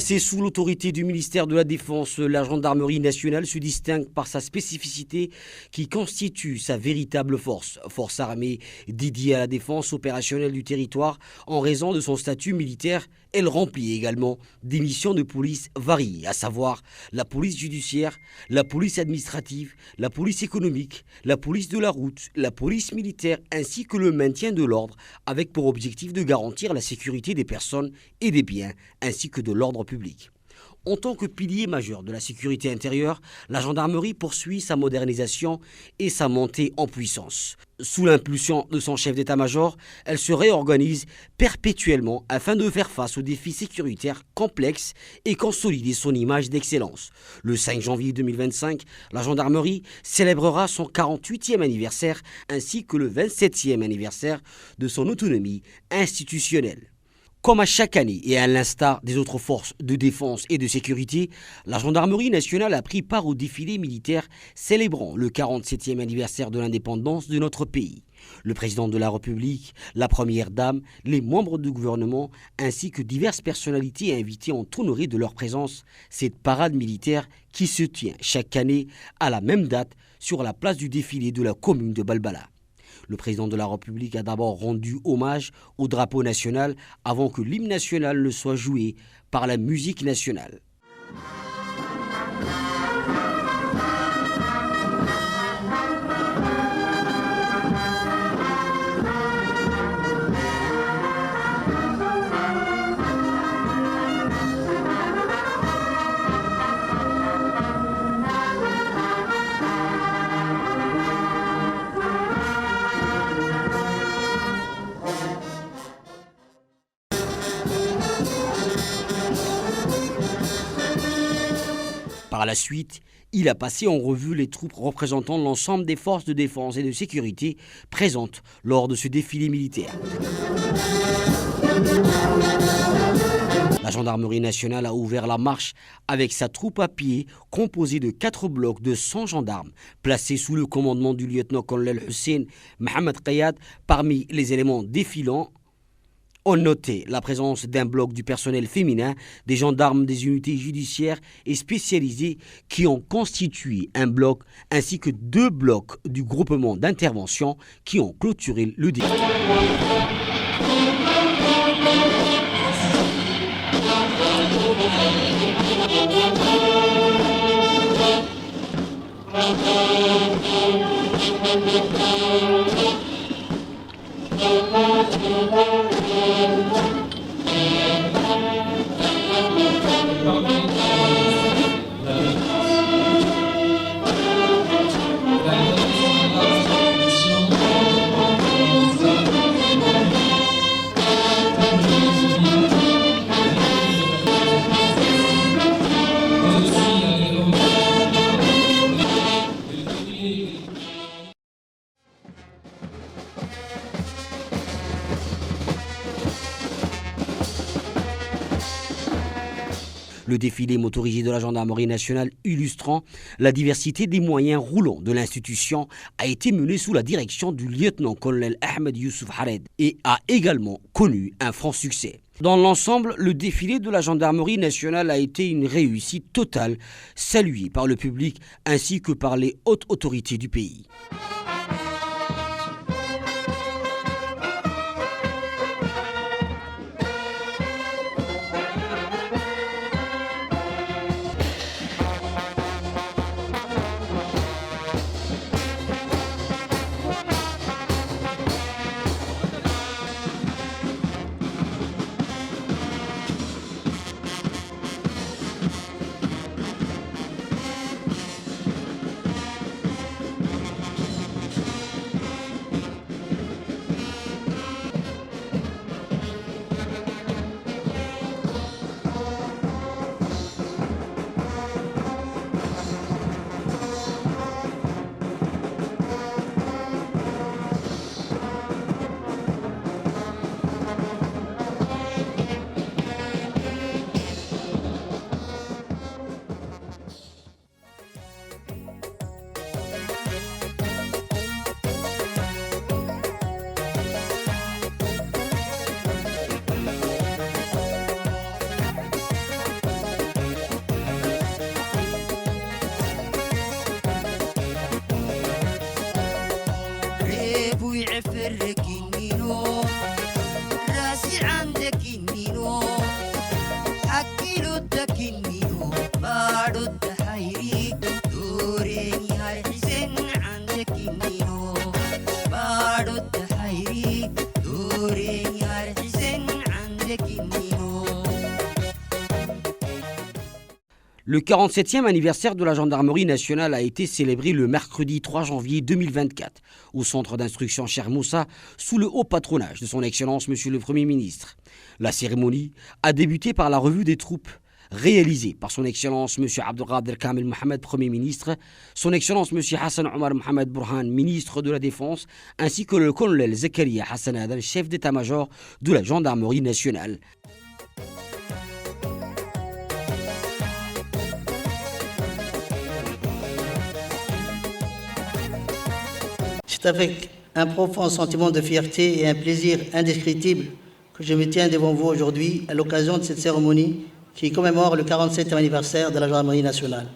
C'est sous l'autorité du ministère de la Défense, la gendarmerie nationale se distingue par sa spécificité qui constitue sa véritable force armée dédiée à la défense opérationnelle du territoire. En raison de son statut militaire, elle remplit également des missions de police variées, à savoir la police judiciaire, la police administrative, la police économique, la police de la route, la police militaire ainsi que le maintien de l'ordre, avec pour objectif de garantir la sécurité des personnes et des biens ainsi que de l'ordre public. En tant que pilier majeur de la sécurité intérieure, la gendarmerie poursuit sa modernisation et sa montée en puissance. Sous l'impulsion de son chef d'état-major, elle se réorganise perpétuellement afin de faire face aux défis sécuritaires complexes et consolider son image d'excellence. Le 5 janvier 2025, la gendarmerie célébrera son 48e anniversaire ainsi que le 27e anniversaire de son autonomie institutionnelle. Comme à chaque année et à l'instar des autres forces de défense et de sécurité, la gendarmerie nationale a pris part au défilé militaire célébrant le 47e anniversaire de l'indépendance de notre pays. Le président de la République, la première dame, les membres du gouvernement ainsi que diverses personnalités invitées ont honoré de leur présence cette parade militaire qui se tient chaque année à la même date sur la place du défilé de la commune de Balbala. Le président de la République a d'abord rendu hommage au drapeau national avant que l'hymne national ne soit joué par la musique nationale. Par la suite, il a passé en revue les troupes représentant l'ensemble des forces de défense et de sécurité présentes lors de ce défilé militaire. La gendarmerie nationale a ouvert la marche avec sa troupe à pied composée de 4 blocs de 100 gendarmes placés sous le commandement du lieutenant-colonel Hussein Mohamed Qayad. Parmi les éléments défilants, on notait la présence d'un bloc du personnel féminin, des gendarmes des unités judiciaires et spécialisées qui ont constitué un bloc, ainsi que 2 blocs du groupement d'intervention qui ont clôturé le défilé. Le défilé motorisé de la gendarmerie nationale illustrant la diversité des moyens roulants de l'institution a été mené sous la direction du lieutenant-colonel Ahmed Youssouf Hared et a également connu un franc succès. Dans l'ensemble, le défilé de la gendarmerie nationale a été une réussite totale, saluée par le public ainsi que par les hautes autorités du pays. Le 47e anniversaire de la gendarmerie nationale a été célébré le mercredi 3 janvier 2024 au centre d'instruction Cheikh Moussa sous le haut patronage de son Excellence Monsieur le Premier ministre. La cérémonie a débuté par la revue des troupes réalisée par son Excellence Monsieur Abdelkader Kamel Mohamed, Premier ministre, son Excellence Monsieur Hassan Omar Mohamed Bourhan, ministre de la Défense, ainsi que le colonel Zakaria Hassan Adan, chef d'état-major de la gendarmerie nationale. C'est avec un profond sentiment de fierté et un plaisir indescriptible que je me tiens devant vous aujourd'hui à l'occasion de cette cérémonie qui commémore le 47e anniversaire de la gendarmerie nationale.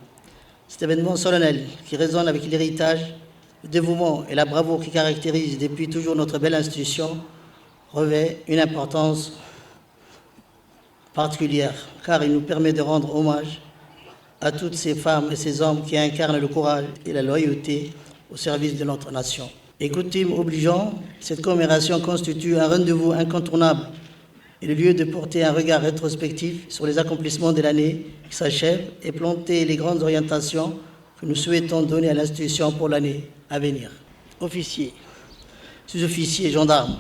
Cet événement solennel qui résonne avec l'héritage, le dévouement et la bravoure qui caractérisent depuis toujours notre belle institution revêt une importance particulière car il nous permet de rendre hommage à toutes ces femmes et ces hommes qui incarnent le courage et la loyauté au service de notre nation. Et coutume obligeant, cette commémoration constitue un rendez-vous incontournable et le lieu de porter un regard rétrospectif sur les accomplissements de l'année qui s'achève et planter les grandes orientations que nous souhaitons donner à l'institution pour l'année à venir. Officiers, sous-officiers, gendarmes,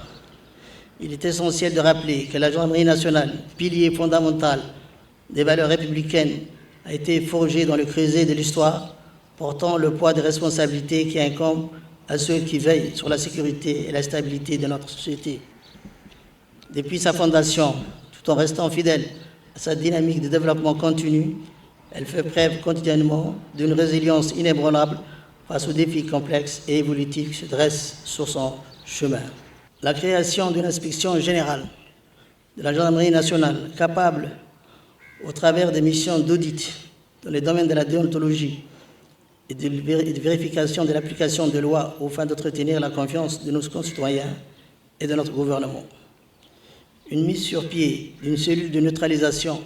il est essentiel de rappeler que la gendarmerie nationale, pilier fondamental des valeurs républicaines, a été forgée dans le creuset de l'histoire, portant le poids des responsabilités qui incombent à ceux qui veillent sur la sécurité et la stabilité de notre société. Depuis sa fondation, tout en restant fidèle à sa dynamique de développement continu, elle fait preuve quotidiennement d'une résilience inébranlable face aux défis complexes et évolutifs qui se dressent sur son chemin. La création d'une inspection générale de la gendarmerie nationale capable, au travers des missions d'audit dans les domaines de la déontologie, et de vérification de l'application des lois aux fins d'entretenir la confiance de nos concitoyens et de notre gouvernement. Une mise sur pied d'une cellule de neutralisation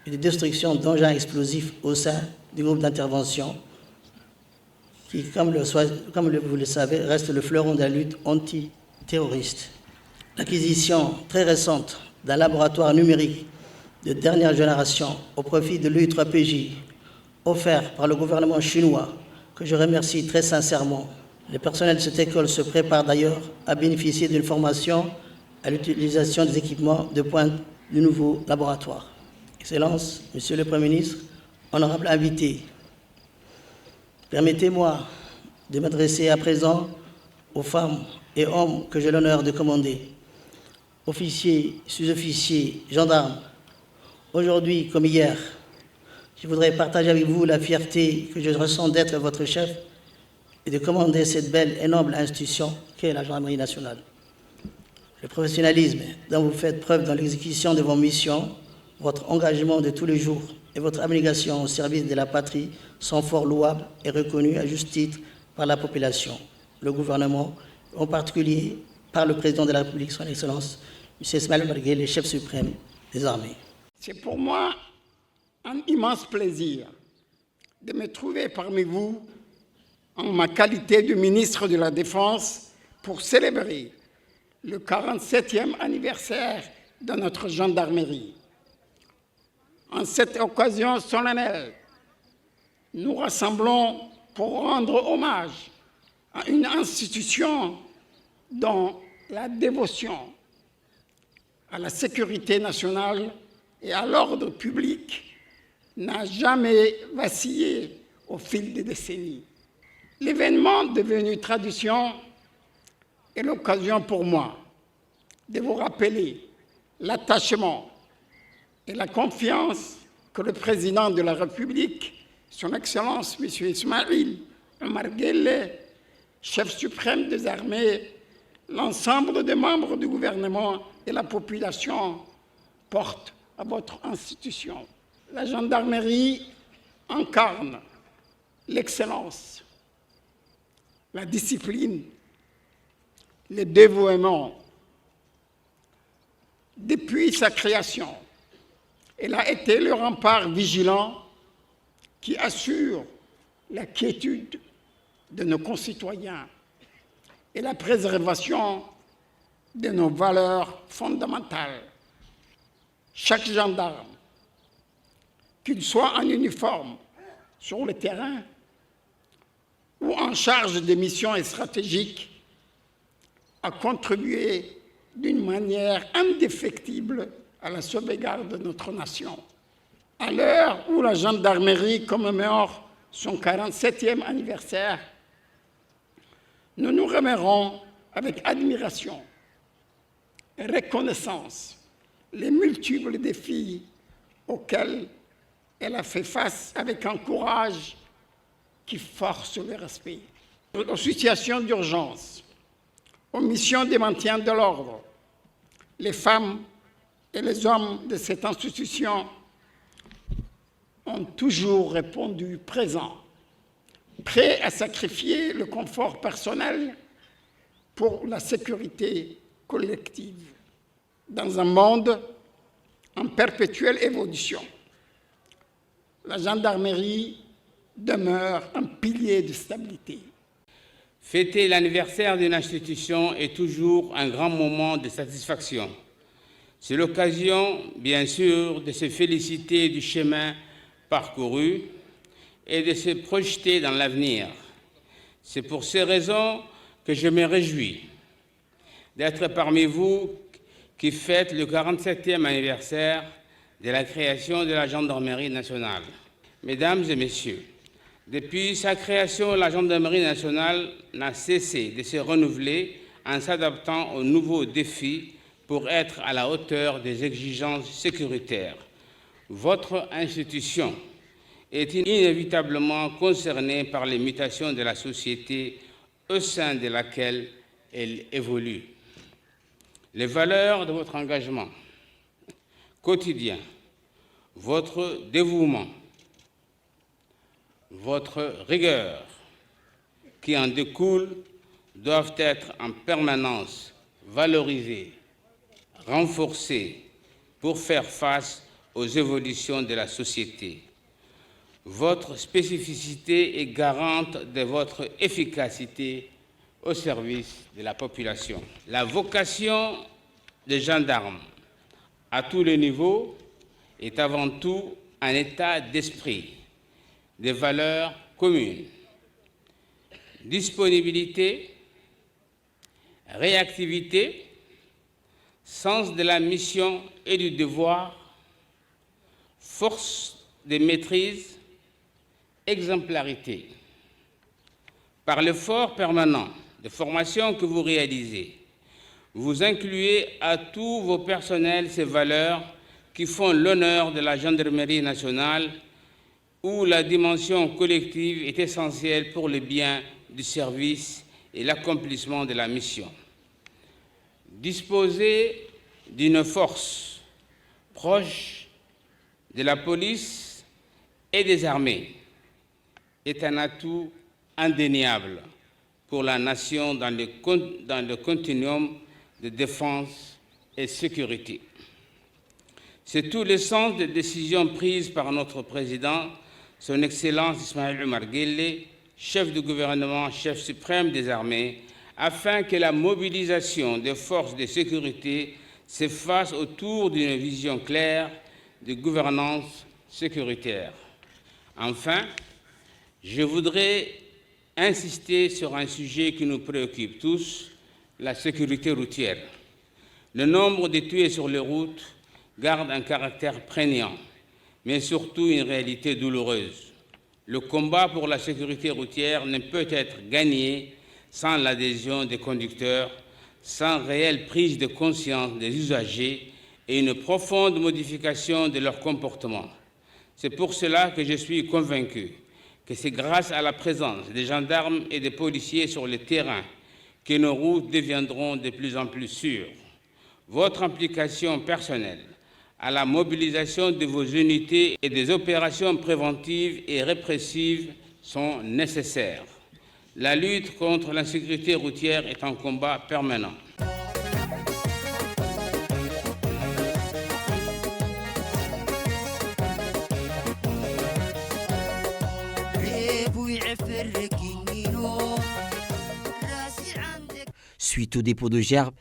et de destruction d'engins explosifs au sein du groupe d'intervention qui, comme vous le savez, reste le fleuron de la lutte antiterroriste. L'acquisition très récente d'un laboratoire numérique de dernière génération au profit de l'U3PJ offert par le gouvernement chinois, que je remercie très sincèrement. Les personnels de cette école se préparent d'ailleurs à bénéficier d'une formation à l'utilisation des équipements de pointe du nouveau laboratoire. Excellences, Monsieur le Premier ministre, honorable invité, permettez-moi de m'adresser à présent aux femmes et hommes que j'ai l'honneur de commander, officiers, sous-officiers, gendarmes. Aujourd'hui comme hier, je voudrais partager avec vous la fierté que je ressens d'être votre chef et de commander cette belle et noble institution qu'est la gendarmerie nationale. Le professionnalisme dont vous faites preuve dans l'exécution de vos missions, votre engagement de tous les jours et votre abnégation au service de la patrie sont fort louables et reconnus à juste titre par la population, le gouvernement, en particulier par le président de la République, son Excellence, M. Ismaël Omar Guelleh, le chef suprême des armées. C'est pour moi un immense plaisir de me trouver parmi vous en ma qualité de ministre de la Défense pour célébrer le 47e anniversaire de notre gendarmerie. En cette occasion solennelle, nous rassemblons pour rendre hommage à une institution dont la dévotion à la sécurité nationale et à l'ordre public n'a jamais vacillé au fil des décennies. L'événement devenu tradition est l'occasion pour moi de vous rappeler l'attachement et la confiance que le président de la République, son Excellence M. Ismaël Omar Guelleh, chef suprême des armées, l'ensemble des membres du gouvernement et la population portent à votre institution. La gendarmerie incarne l'excellence, la discipline, le dévouement. Depuis sa création, elle a été le rempart vigilant qui assure la quiétude de nos concitoyens et la préservation de nos valeurs fondamentales. chaque gendarme, qu'il soit en uniforme sur le terrain ou en charge des missions stratégiques, a contribué d'une manière indéfectible à la sauvegarde de notre nation. À l'heure où la gendarmerie commémore son 47e anniversaire, nous nous remémorons avec admiration et reconnaissance les multiples défis auxquels elle a fait face avec un courage qui force le respect. Aux situations d'urgence, aux missions de maintien de l'ordre, les femmes et les hommes de cette institution ont toujours répondu présents, prêts à sacrifier le confort personnel pour la sécurité collective, dans un monde en perpétuelle évolution. La gendarmerie demeure un pilier de stabilité. Fêter l'anniversaire d'une institution est toujours un grand moment de satisfaction. C'est l'occasion, bien sûr, de se féliciter du chemin parcouru et de se projeter dans l'avenir. C'est pour ces raisons que je me réjouis d'être parmi vous qui fêtent le 47e anniversaire de la création de la Gendarmerie nationale. Mesdames et messieurs, depuis sa création, la Gendarmerie nationale n'a cessé de se renouveler en s'adaptant aux nouveaux défis pour être à la hauteur des exigences sécuritaires. Votre institution est inévitablement concernée par les mutations de la société au sein de laquelle elle évolue. Les valeurs de votre engagement quotidien, votre dévouement, votre rigueur qui en découle doivent être en permanence valorisées, renforcées pour faire face aux évolutions de la société. Votre spécificité est garante de votre efficacité au service de la population. La vocation des gendarmes à tous les niveaux est avant tout un état d'esprit, des valeurs communes, disponibilité, réactivité, sens de la mission et du devoir, force de maîtrise, exemplarité. Par l'effort permanent de formation que vous réalisez, vous incluez à tous vos personnels ces valeurs qui font l'honneur de la Gendarmerie nationale, où la dimension collective est essentielle pour le bien du service et l'accomplissement de la mission. Disposer d'une force proche de la police et des armées est un atout indéniable pour la nation dans le continuum de défense et sécurité. C'est tout le sens des décisions prises par notre président, son Excellence Ismaël Omar Guelleh, chef du gouvernement, chef suprême des armées, afin que la mobilisation des forces de sécurité se fasse autour d'une vision claire de gouvernance sécuritaire. Enfin, je voudrais insister sur un sujet qui nous préoccupe tous, la sécurité routière. Le nombre de tués sur les routes garde un caractère prégnant, mais surtout une réalité douloureuse. Le combat pour la sécurité routière ne peut être gagné sans l'adhésion des conducteurs, sans réelle prise de conscience des usagers et une profonde modification de leur comportement. C'est pour cela que je suis convaincu que c'est grâce à la présence des gendarmes et des policiers sur le terrain que nos routes deviendront de plus en plus sûres. Votre implication personnelle à la mobilisation de vos unités et des opérations préventives et répressives sont nécessaires. La lutte contre l'insécurité routière est un combat permanent. Suite au dépôt de gerbes,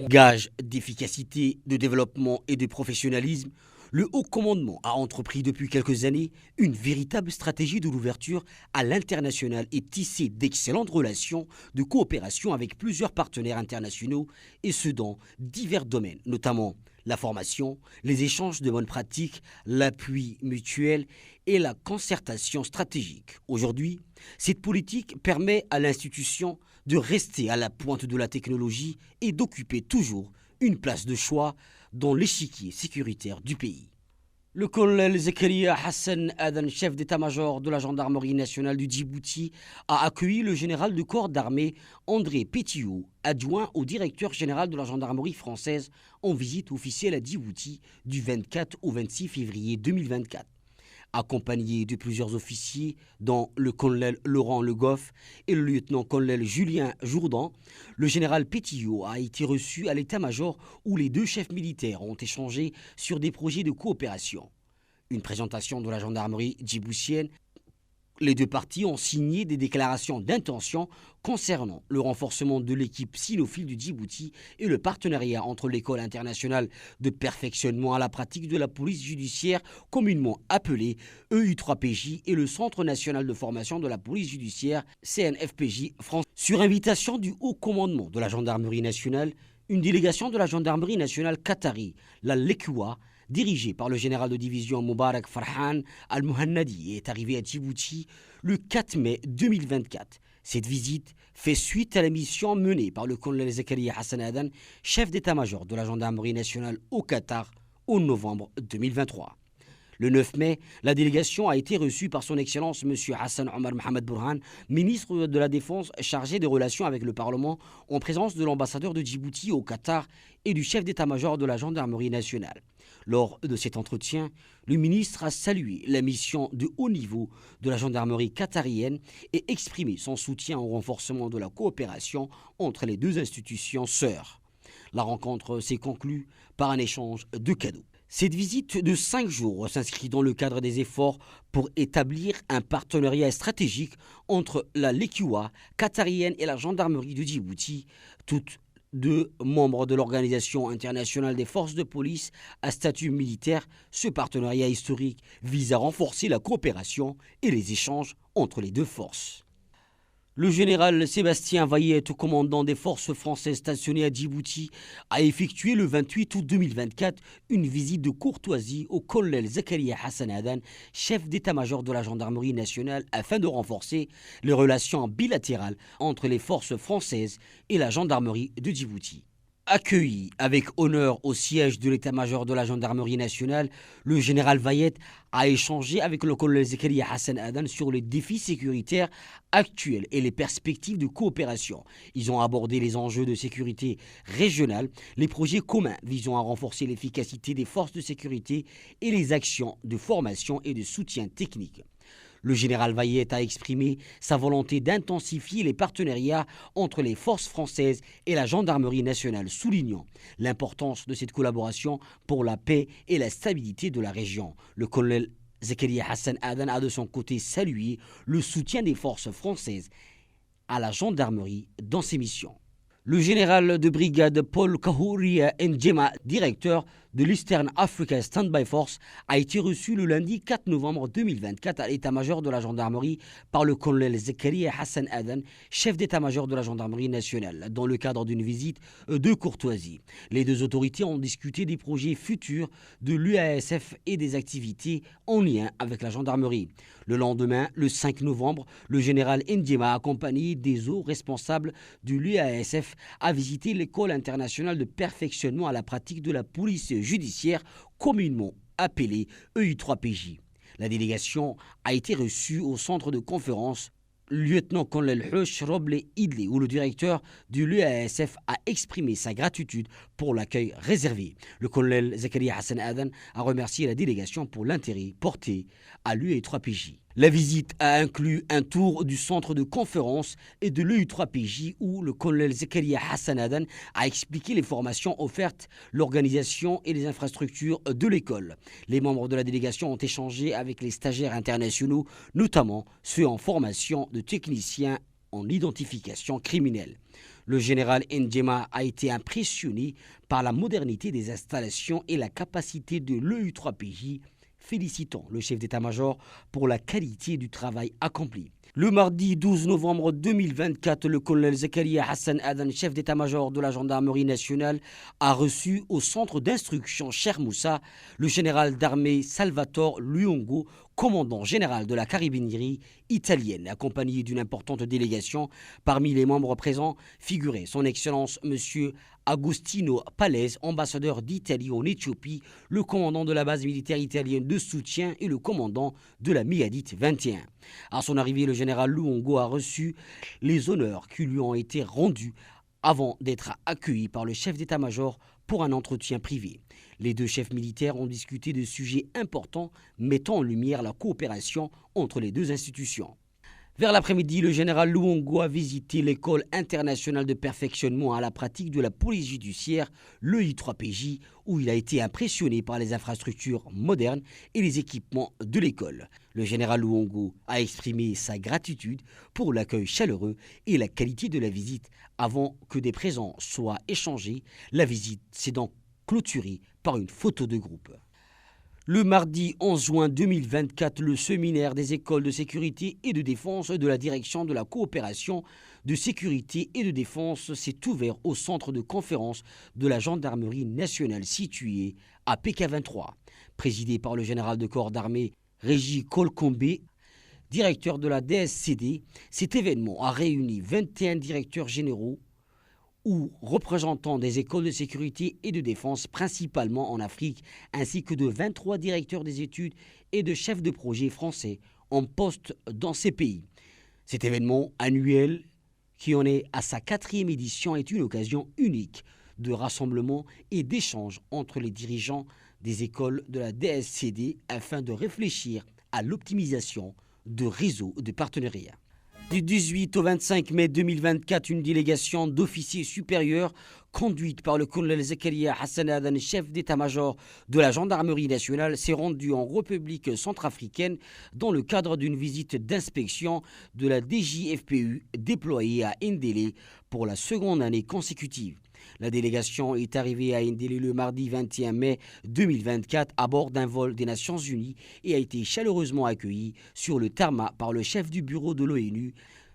Gage d'efficacité, de développement et de professionnalisme, le haut commandement a entrepris depuis quelques années une véritable stratégie de l'ouverture à l'international et tissé d'excellentes relations de coopération avec plusieurs partenaires internationaux et ce dans divers domaines, notamment la formation, les échanges de bonnes pratiques, l'appui mutuel et la concertation stratégique. Aujourd'hui, cette politique permet à l'institution de rester à la pointe de la technologie et d'occuper toujours une place de choix dans l'échiquier sécuritaire du pays. Le colonel Zakaria Hassan Adan, chef d'état-major de la gendarmerie nationale du Djibouti, a accueilli le général de corps d'armée André Pétillot, adjoint au directeur général de la gendarmerie française, en visite officielle à Djibouti du 24 au 26 février 2024. Accompagné de plusieurs officiers, dont le colonel Laurent Le Goff et le lieutenant-colonel Julien Jourdan, le général Pétillot a été reçu à l'état-major où les deux chefs militaires ont échangé sur des projets de coopération. Une présentation de la gendarmerie djiboutienne. Les deux parties ont signé des déclarations d'intention concernant le renforcement de l'équipe cynophile du Djibouti et le partenariat entre l'École internationale de perfectionnement à la pratique de la police judiciaire, communément appelée EU3PJ, et le Centre national de formation de la police judiciaire, CNFPJ, France. Sur invitation du haut commandement de la gendarmerie nationale, une délégation de la gendarmerie nationale qatari, la LEQUA, dirigé par le général de division Moubarak Farhan Al-Muhannadi, est arrivé à Djibouti le 4 mai 2024. Cette visite fait suite à la mission menée par le colonel Zakaria Hassan Adan, chef d'état-major de la gendarmerie nationale au Qatar, au novembre 2023. Le 9 mai, la délégation a été reçue par son Excellence M. Hassan Omar Mohamed Bourhan, ministre de la Défense chargé des relations avec le Parlement, en présence de l'ambassadeur de Djibouti au Qatar et du chef d'état-major de la gendarmerie nationale. Lors de cet entretien, le ministre a salué la mission de haut niveau de la gendarmerie qatarienne et exprimé son soutien au renforcement de la coopération entre les deux institutions sœurs. La rencontre s'est conclue par un échange de cadeaux. Cette visite de 5 jours s'inscrit dans le cadre des efforts pour établir un partenariat stratégique entre la LEQUA qatarienne et la gendarmerie de Djibouti, toutes deux membres de l'Organisation internationale des forces de police à statut militaire. Ce partenariat historique vise à renforcer la coopération et les échanges entre les deux forces. Le général Sébastien Vayette, commandant des forces françaises stationnées à Djibouti, a effectué le 28 août 2024 une visite de courtoisie au colonel Zakaria Hassan Adan, chef d'état-major de la gendarmerie nationale, afin de renforcer les relations bilatérales entre les forces françaises et la gendarmerie de Djibouti. Accueilli avec honneur au siège de l'état-major de la gendarmerie nationale, le général Vayette a échangé avec le colonel Zakaria Hassan Adan sur les défis sécuritaires actuels et les perspectives de coopération. Ils ont abordé les enjeux de sécurité régionale, les projets communs visant à renforcer l'efficacité des forces de sécurité et les actions de formation et de soutien technique. Le général Vayette a exprimé sa volonté d'intensifier les partenariats entre les forces françaises et la gendarmerie nationale, soulignant l'importance de cette collaboration pour la paix et la stabilité de la région. Le colonel Zakaria Hassan Adan a de son côté salué le soutien des forces françaises à la gendarmerie dans ses missions. Le général de brigade Paul Kahouria Ndjema, directeur de l'Eastern Africa Standby Force, a été reçu le lundi 4 novembre 2024 à l'état-major de la gendarmerie par le colonel Zakaria Hassan Adan, chef d'état-major de la gendarmerie nationale, dans le cadre d'une visite de courtoisie. Les deux autorités ont discuté des projets futurs de l'UASF et des activités en lien avec la gendarmerie. Le lendemain, le 5 novembre, le général Ndjema, accompagné des hauts responsables de l'UASF, a visité l'école internationale de perfectionnement à la pratique de la police judiciaire, communément appelée EU3PJ. La délégation a été reçue au centre de conférence lieutenant-colonel Hush Roble Idley, où le directeur de l'UASF a exprimé sa gratitude pour l'accueil réservé. Le colonel Zakaria Hassan Adan a remercié la délégation pour l'intérêt porté à l'UE3PJ. La visite a inclus un tour du centre de conférence et de l'EU3PJ où le colonel Zakaria Hassan Adan a expliqué les formations offertes, l'organisation et les infrastructures de l'école. Les membres de la délégation ont échangé avec les stagiaires internationaux, notamment ceux en formation de techniciens en identification criminelle. Le général N'Djema a été impressionné par la modernité des installations et la capacité de l'EU3PJ, félicitant le chef d'état-major pour la qualité du travail accompli. Le mardi 12 novembre 2024, le colonel Zakaria Hassan Adan, chef d'état-major de la gendarmerie nationale, a reçu au centre d'instruction Cher Moussa le général d'armée Salvatore Luongo, commandant général de la carabinieri italienne, accompagné d'une importante délégation. Parmi les membres présents figurait son Excellence M. Agostino Palese, ambassadeur d'Italie en Éthiopie, le commandant de la base militaire italienne de soutien et le commandant de la Miadite 21. À son arrivée, le général Luongo a reçu les honneurs qui lui ont été rendus avant d'être accueilli par le chef d'état-major pour un entretien privé. Les deux chefs militaires ont discuté de sujets importants mettant en lumière la coopération entre les deux institutions. Vers l'après-midi, le général Luongo a visité l'école internationale de perfectionnement à la pratique de la police judiciaire, l'EI3PJ, où il a été impressionné par les infrastructures modernes et les équipements de l'école. Le général Luongo a exprimé sa gratitude pour l'accueil chaleureux et la qualité de la visite. Avant que des présents soient échangés, la visite s'est donc clôturée par une photo de groupe. Le mardi 11 juin 2024, le séminaire des écoles de sécurité et de défense de la direction de la coopération de sécurité et de défense s'est ouvert au centre de conférence de la gendarmerie nationale située à PK23. Présidé par le général de corps d'armée Régis Kolkombe, directeur de la DSCD, cet événement a réuni 21 directeurs généraux ou représentants des écoles de sécurité et de défense, principalement en Afrique, ainsi que de 23 directeurs des études et de chefs de projet français en poste dans ces pays. Cet événement annuel, qui en est à sa 4e édition, est une occasion unique de rassemblement et d'échange entre les dirigeants des écoles de la DSCD afin de réfléchir à l'optimisation de réseaux de partenariat. Du 18 au 25 mai 2024, une délégation d'officiers supérieurs conduite par le colonel Zakaria Hassan Adan, chef d'état-major de la gendarmerie nationale, s'est rendue en République centrafricaine dans le cadre d'une visite d'inspection de la DJFPU déployée à Ndélé pour la seconde année consécutive. La délégation est arrivée à Ndélé le mardi 21 mai 2024 à bord d'un vol des Nations Unies et a été chaleureusement accueillie sur le tarmac par le chef du bureau de l'ONU,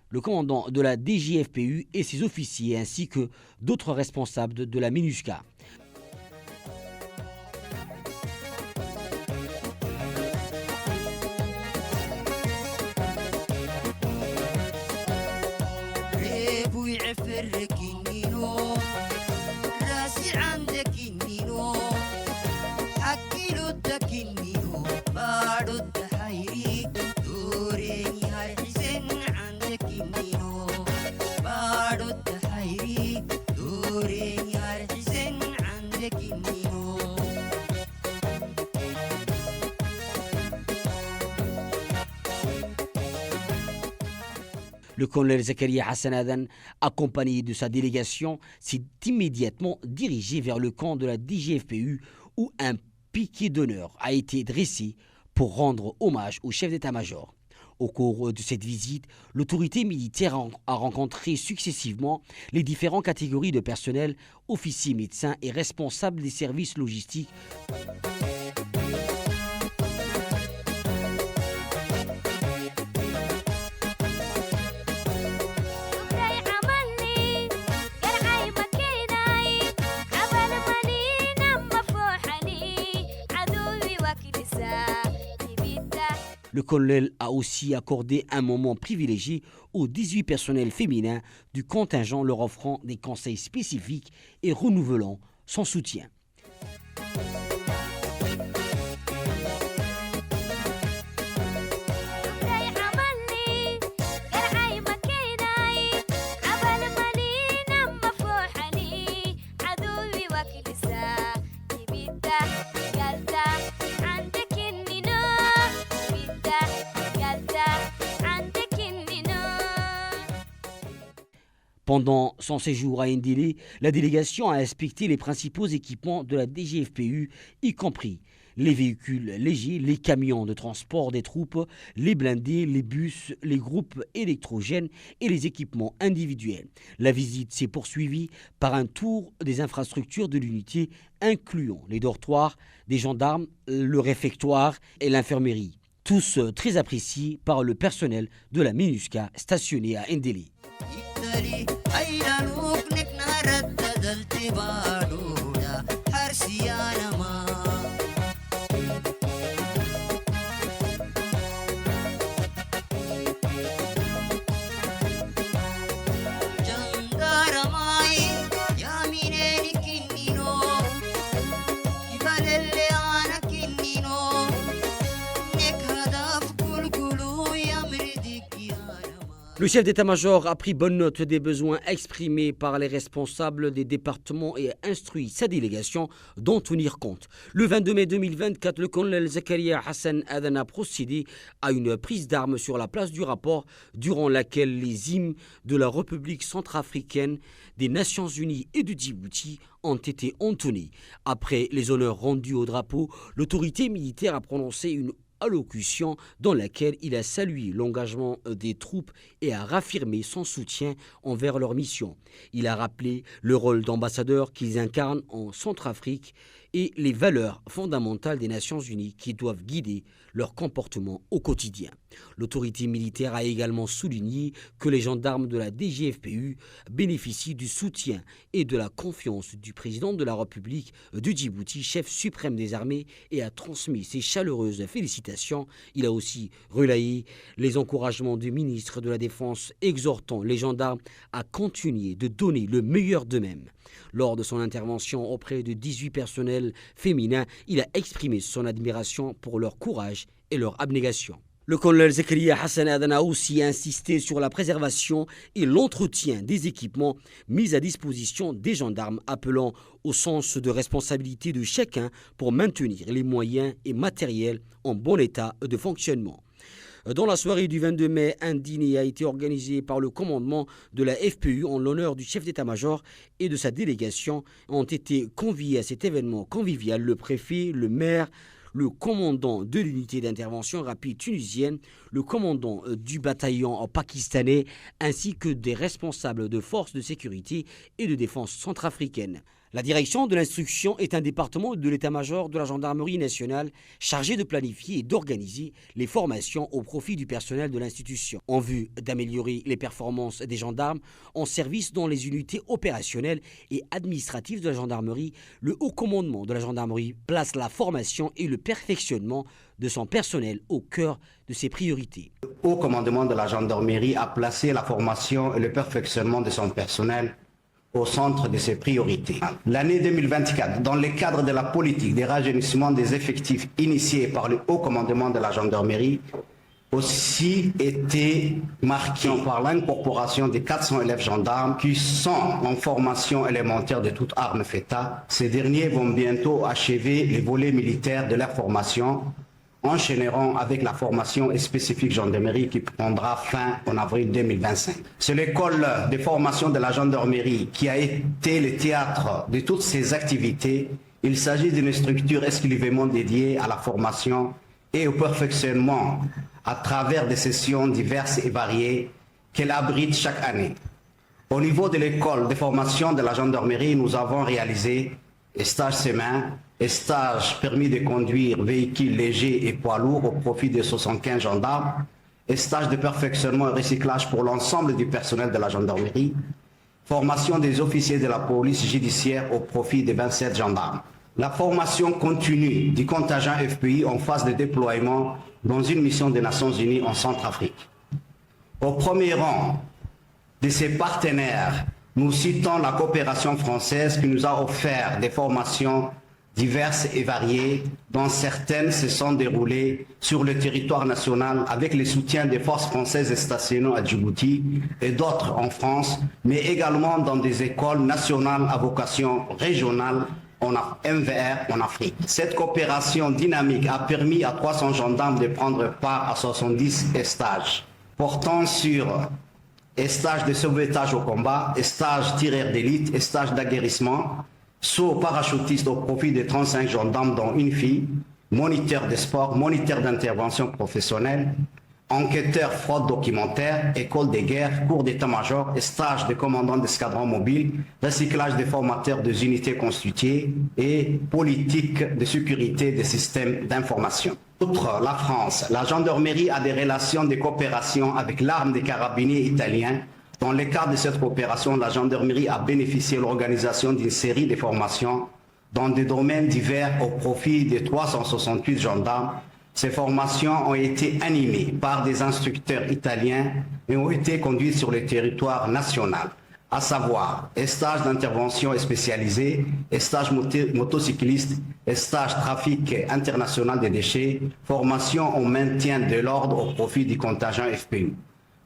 le commandant de la DJFPU et ses officiers ainsi que d'autres responsables de la MINUSCA. Le colonel Zakaria Hassan Adan, accompagné de sa délégation, s'est immédiatement dirigé vers le camp de la DGFPU où un piquet d'honneur a été dressé pour rendre hommage au chef d'état-major. Au cours de cette visite, l'autorité militaire a rencontré successivement les différentes catégories de personnel, officiers, médecins et responsables des services logistiques. Le colonel a aussi accordé un moment privilégié aux 18 personnels féminins du contingent, leur offrant des conseils spécifiques et renouvelant son soutien. Pendant son séjour à Ndélé, la délégation a inspecté les principaux équipements de la DGFPU, y compris les véhicules légers, les camions de transport des troupes, les blindés, les bus, les groupes électrogènes et les équipements individuels. La visite s'est poursuivie par un tour des infrastructures de l'unité, incluant les dortoirs des gendarmes, le réfectoire et l'infirmerie. Tous très appréciés par le personnel de la MINUSCA stationné à Ndélé. Le chef d'état-major a pris bonne note des besoins exprimés par les responsables des départements et a instruit sa délégation d'en tenir compte. Le 22 mai 2024, le colonel Zakaria Hassan Adan a procédé à une prise d'armes sur la place du rapport, durant laquelle les hymnes de la République centrafricaine, des Nations Unies et de Djibouti ont été entonnés. Après les honneurs rendus au drapeau, l'autorité militaire a prononcé une allocution dans laquelle il a salué l'engagement des troupes et a raffirmé son soutien envers leur mission. Il a rappelé le rôle d'ambassadeur qu'ils incarnent en Centrafrique et les valeurs fondamentales des Nations Unies qui doivent guider leur comportement au quotidien. L'autorité militaire a également souligné que les gendarmes de la DGFPU bénéficient du soutien et de la confiance du président de la République de Djibouti, chef suprême des armées, et a transmis ses chaleureuses félicitations. Il a aussi relayé les encouragements du ministre de la Défense, exhortant les gendarmes à continuer de donner le meilleur d'eux-mêmes. Lors de son intervention auprès de 18 personnels féminins, il a exprimé son admiration pour leur courage et leur abnégation. Le colonel Zakaria Hassan Adan a aussi insisté sur la préservation et l'entretien des équipements mis à disposition des gendarmes, appelant au sens de responsabilité de chacun pour maintenir les moyens et matériels en bon état de fonctionnement. Dans la soirée du 22 mai, un dîner a été organisé par le commandement de la FPU en l'honneur du chef d'état-major et de sa délégation. Ont été conviés à cet événement convivial le préfet, le maire, le commandant de l'unité d'intervention rapide tunisienne, le commandant du bataillon pakistanais, ainsi que des responsables de forces de sécurité et de défense centrafricaines. La direction de l'instruction est un département de l'état-major de la gendarmerie nationale chargé de planifier et d'organiser les formations au profit du personnel de l'institution, en vue d'améliorer les performances des gendarmes en service dans les unités opérationnelles et administratives de la gendarmerie. Le haut commandement de la gendarmerie place la formation et le perfectionnement de son personnel au cœur de ses priorités. Le haut commandement de la gendarmerie a placé la formation et le perfectionnement de son personnel au centre de ses priorités. L'année 2024, dans le cadre de la politique de rajeunissement des effectifs initiée par le haut commandement de la gendarmerie, aussi été marquée par l'incorporation des 400 élèves gendarmes qui sont en formation élémentaire de toute arme FETA. Ces derniers vont bientôt achever les volets militaires de leur formation, enchaîneront avec la formation spécifique gendarmerie qui prendra fin en avril 2025. C'est l'école de formation de la gendarmerie qui a été le théâtre de toutes ces activités. Il s'agit d'une structure exclusivement dédiée à la formation et au perfectionnement à travers des sessions diverses et variées qu'elle abrite chaque année. Au niveau de l'école de formation de la gendarmerie, nous avons réalisé stage semaine, stage permis de conduire véhicules légers et poids lourds au profit de 75 gendarmes, stage de perfectionnement et recyclage pour l'ensemble du personnel de la gendarmerie, formation des officiers de la police judiciaire au profit de 27 gendarmes. La formation continue du contingent FPI en phase de déploiement dans une mission des Nations Unies en Centrafrique. Au premier rang de ses partenaires, nous citons la coopération française qui nous a offert des formations diverses et variées, dont certaines se sont déroulées sur le territoire national avec le soutien des forces françaises stationnées à Djibouti et d'autres en France, mais également dans des écoles nationales à vocation régionale en MVR en Afrique. Cette coopération dynamique a permis à 300 gendarmes de prendre part à 70 stages portant sur stage de sauvetage au combat, stage tireur d'élite, stage d'aguerrissement, saut parachutiste au profit de 35 gendarmes dont une fille, moniteur de sport, moniteur d'intervention professionnelle, enquêteur fraude documentaire, école de guerre, cours d'état-major, stage de commandant d'escadron mobile, recyclage des formateurs des unités constituées et politique de sécurité des systèmes d'information. Outre la France, la gendarmerie a des relations de coopération avec l'arme des carabiniers italiens. Dans le cadre de cette coopération, la gendarmerie a bénéficié de l'organisation d'une série de formations dans des domaines divers au profit de 368 gendarmes. Ces formations ont été animées par des instructeurs italiens et ont été conduites sur le territoire national, à savoir stage d'intervention spécialisé, stage motocycliste, stage trafic international des déchets, formation au maintien de l'ordre au profit du contingent FPU.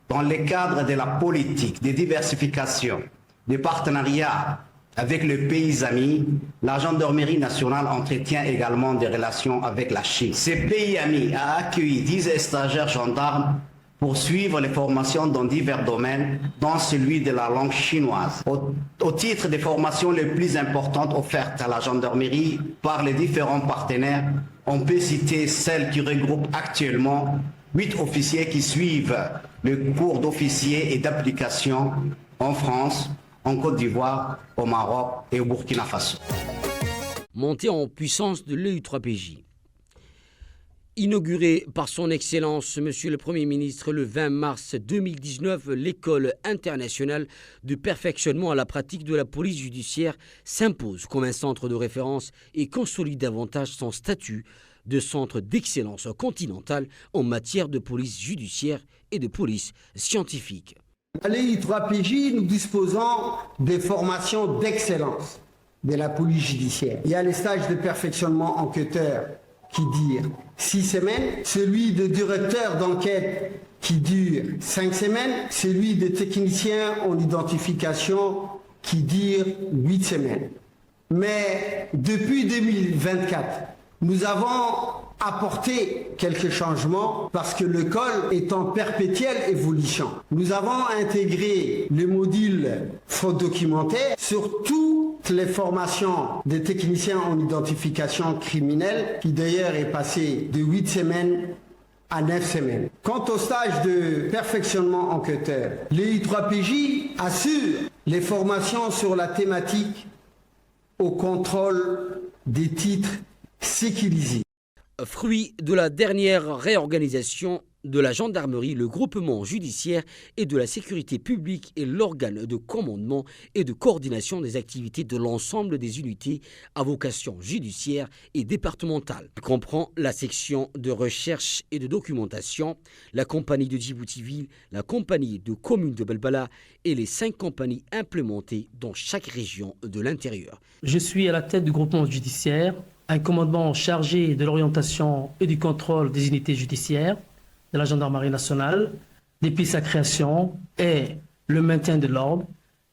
Dans le cadre de la politique de diversification, des partenariats avec les pays amis, la gendarmerie nationale entretient également des relations avec la Chine. Ces pays amis a accueilli 10 stagiaires gendarmes pour suivre les formations dans divers domaines, dont celui de la langue chinoise. Au titre des formations les plus importantes offertes à la gendarmerie par les différents partenaires, on peut citer celles qui regroupent actuellement 8 officiers qui suivent le cours d'officier et d'application en France, en Côte d'Ivoire, au Maroc et au Burkina Faso. Montée en puissance de l'EU3PJ. Inaugurée par son Excellence, Monsieur le Premier ministre, le 20 mars 2019, l'École internationale de perfectionnement à la pratique de la police judiciaire s'impose comme un centre de référence et consolide davantage son statut de centre d'excellence continentale en matière de police judiciaire et de police scientifique. À l'EU3PJ, nous disposons des formations d'excellence de la police judiciaire. Il y a les stages de perfectionnement enquêteur qui dure 6 semaines, celui de directeur d'enquête qui dure 5 semaines, celui de technicien en identification qui dure 8 semaines. Mais depuis 2024, nous avons apporté quelques changements parce que l'école est en perpétuelle évolution. Nous avons intégré le module fraude documentaire sur toutes les formations des techniciens en identification criminelle qui d'ailleurs est passé de 8 semaines à 9 semaines. Quant au stage de perfectionnement enquêteur, l'EU3PJ assure les formations sur la thématique au contrôle des titres sécurisés. Fruit de la dernière réorganisation de la gendarmerie, le groupement judiciaire et de la sécurité publique est l'organe de commandement et de coordination des activités de l'ensemble des unités à vocation judiciaire et départementale. Il comprend la section de recherche et de documentation, la compagnie de Djibouti-Ville, la compagnie de communes de Belbala et les 5 compagnies implémentées dans chaque région de l'intérieur. Je suis à la tête du groupement judiciaire, un commandement chargé de l'orientation et du contrôle des unités judiciaires de la gendarmerie nationale, depuis sa création, est le maintien de l'ordre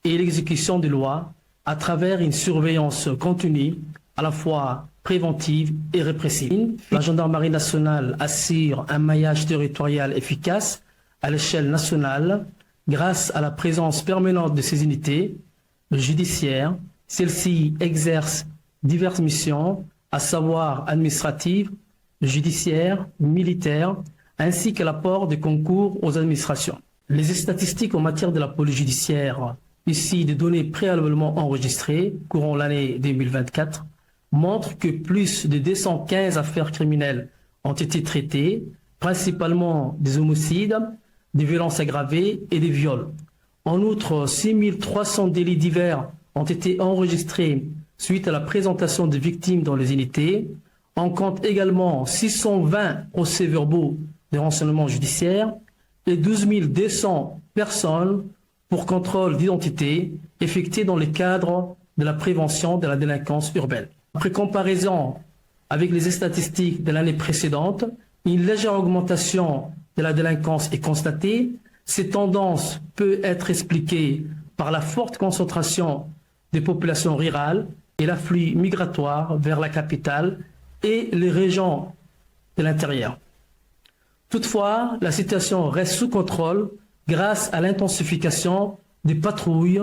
et l'exécution des lois à travers une surveillance continue, à la fois préventive et répressive. La gendarmerie nationale assure un maillage territorial efficace à l'échelle nationale grâce à la présence permanente de ces unités judiciaires. Celles-ci exercent diverses missions, à savoir administratives, judiciaires, militaires, ainsi que l'apport de concours aux administrations. Les statistiques en matière de la police judiciaire, ici des données préalablement enregistrées, courant l'année 2024, montrent que plus de 215 affaires criminelles ont été traitées, principalement des homicides, des violences aggravées et des viols. En outre, 6300 délits divers ont été enregistrés suite à la présentation de victimes dans les unités. On compte également 620 procès-verbaux de renseignement judiciaire et 12 200 personnes pour contrôle d'identité effectuées dans le cadre de la prévention de la délinquance urbaine. Après comparaison avec les statistiques de l'année précédente, une légère augmentation de la délinquance est constatée. Cette tendance peut être expliquée par la forte concentration des populations rurales et l'afflux migratoire vers la capitale et les régions de l'intérieur. Toutefois, la situation reste sous contrôle grâce à l'intensification des patrouilles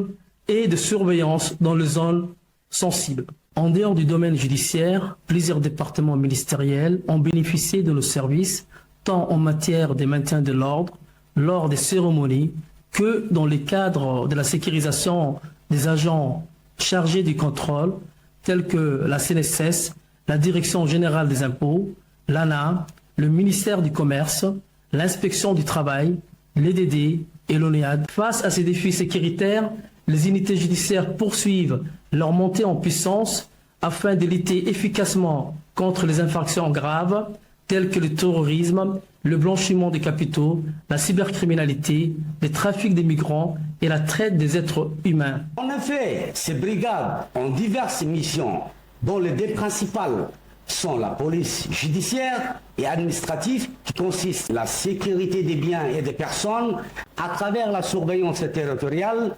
et de surveillance dans les zones sensibles. En dehors du domaine judiciaire, plusieurs départements ministériels ont bénéficié de nos services, tant en matière de maintien de l'ordre, lors des cérémonies, que dans le cadre de la sécurisation des agents chargés du contrôle, tels que la CNSS, la Direction générale des impôts, l'ANA, le ministère du Commerce, l'inspection du travail, l'EDD et l'ONEAD. Face à ces défis sécuritaires, les unités judiciaires poursuivent leur montée en puissance afin de lutter efficacement contre les infractions graves telles que le terrorisme, le blanchiment des capitaux, la cybercriminalité, le trafic des migrants et la traite des êtres humains. En effet, ces brigades ont diverses missions, dont les deux principales sont la police judiciaire et administrative, qui consiste à la sécurité des biens et des personnes à travers la surveillance territoriale,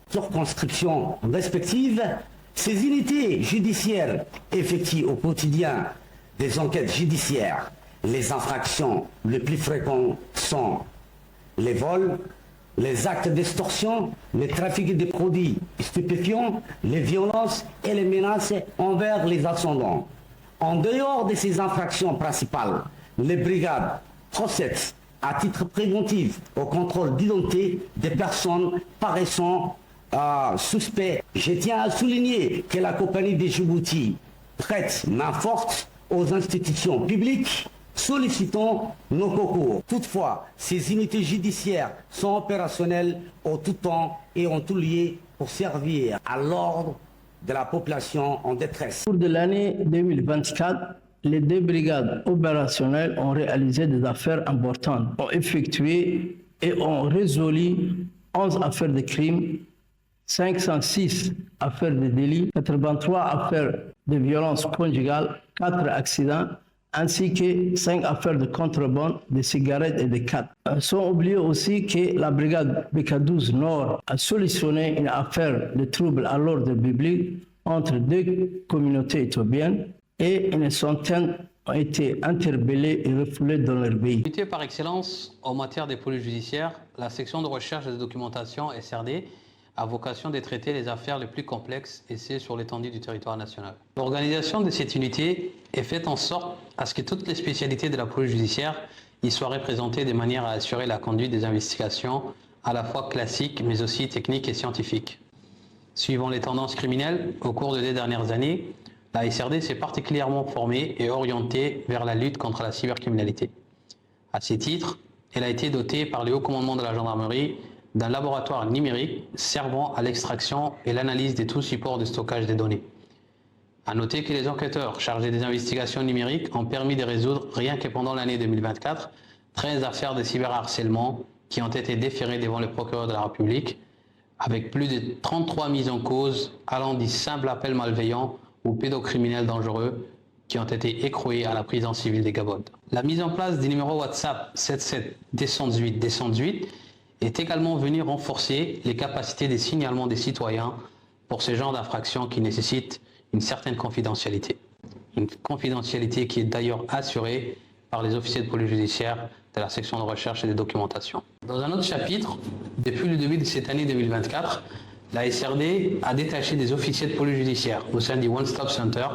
circonscriptions respectives. Ces unités judiciaires effectuent au quotidien des enquêtes judiciaires. Les infractions les plus fréquentes sont les vols, les actes d'extorsion, le trafic de produits stupéfiants, les violences et les menaces envers les ascendants. En dehors de ces infractions principales, les brigades procèdent à titre préventif au contrôle d'identité des personnes paraissant suspectes. Je tiens à souligner que la compagnie de Djibouti prête main forte aux institutions publiques, sollicitant nos concours. Toutefois, ces unités judiciaires sont opérationnelles en tout temps et en tout lieu pour servir à l'ordre de la population en détresse. Au cours de l'année 2024, les deux brigades opérationnelles ont réalisé des affaires importantes, ont effectué et ont résolu 11 affaires de crimes, 506 affaires de délits, 83 affaires de violences conjugales, 4 accidents, ainsi que 5 affaires de contrebande de cigarettes et de cannes. Sans oublier aussi que la brigade BK12 Nord a solutionné une affaire de troubles à l'ordre public entre deux communautés éthiopiennes et une centaine ont été interpellés et refoulés dans leur pays. Unité par excellence en matière des polices judiciaires, la section de recherche et de documentation SRD a vocation de traiter les affaires les plus complexes et c'est sur l'étendue du territoire national. L'organisation de cette unité est faite en sorte à ce que toutes les spécialités de la police judiciaire y soient représentées de manière à assurer la conduite des investigations à la fois classiques mais aussi techniques et scientifiques. Suivant les tendances criminelles, au cours des dernières années, la SRD s'est particulièrement formée et orientée vers la lutte contre la cybercriminalité. À ce titre, elle a été dotée par le haut commandement de la gendarmerie d'un laboratoire numérique servant à l'extraction et l'analyse de tout support de stockage des données. À noter que les enquêteurs chargés des investigations numériques ont permis de résoudre, rien que pendant l'année 2024, 13 affaires de cyberharcèlement qui ont été déférées devant le procureur de la République, avec plus de 33 mises en cause allant du simple appel malveillant aux pédocriminels dangereux qui ont été écroués à la prison civile des Gabodes. La mise en place du numéro WhatsApp 77-218 est également venue renforcer les capacités de signalement des citoyens pour ce genre d'infractions qui nécessitent une certaine confidentialité. Une confidentialité qui est d'ailleurs assurée par les officiers de police judiciaire de la section de recherche et de documentation. Dans un autre chapitre, depuis le début de cette année 2024, la SRD a détaché des officiers de police judiciaire au sein du One Stop Center,